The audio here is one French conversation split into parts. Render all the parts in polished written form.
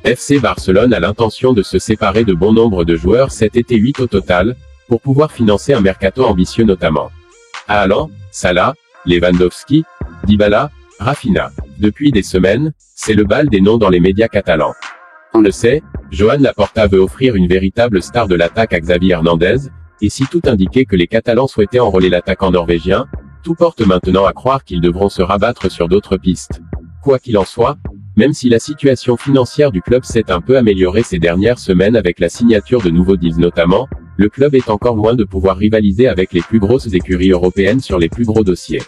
FC Barcelone a l'intention de se séparer de bon nombre de joueurs cet été, 8 au total, pour pouvoir financer un mercato ambitieux notamment Haaland, Salah, Lewandowski, Dybala, Rafinha. Depuis des semaines, c'est le bal des noms dans les médias catalans. On le sait, Joan Laporta veut offrir une véritable star de l'attaque à Xavi Hernandez, et si tout indiquait que les Catalans souhaitaient enrôler l'attaquant norvégien, tout porte maintenant à croire qu'ils devront se rabattre sur d'autres pistes. Quoi qu'il en soit, même si la situation financière du club s'est un peu améliorée ces dernières semaines avec la signature de nouveaux deals notamment, le club est encore loin de pouvoir rivaliser avec les plus grosses écuries européennes sur les plus gros dossiers.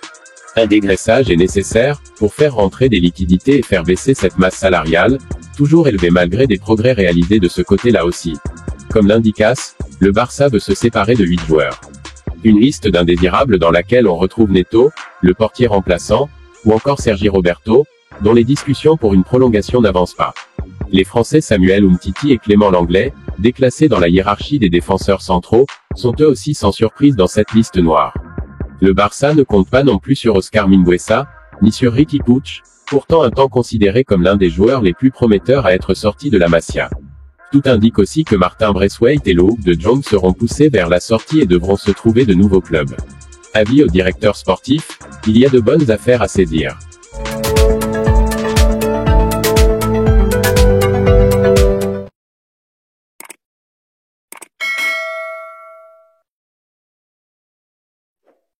Un dégraissage est nécessaire, pour faire rentrer des liquidités et faire baisser cette masse salariale, toujours élevée malgré des progrès réalisés de ce côté-là aussi. Comme l'indique AS, le Barça veut se séparer de 8 joueurs. Une liste d'indésirables dans laquelle on retrouve Neto, le portier remplaçant, ou encore Sergi Roberto, dont les discussions pour une prolongation n'avancent pas. Les Français Samuel Umtiti et Clément Langlais, déclassés dans la hiérarchie des défenseurs centraux, sont eux aussi sans surprise dans cette liste noire. Le Barça ne compte pas non plus sur Oscar Mingueza, ni sur Riqui Puig, pourtant un temps considéré comme l'un des joueurs les plus prometteurs à être sorti de la Masia. Tout indique aussi que Martin Braithwaite et Loïc de Jong seront poussés vers la sortie et devront se trouver de nouveaux clubs. Avis au directeur sportif, il y a de bonnes affaires à saisir.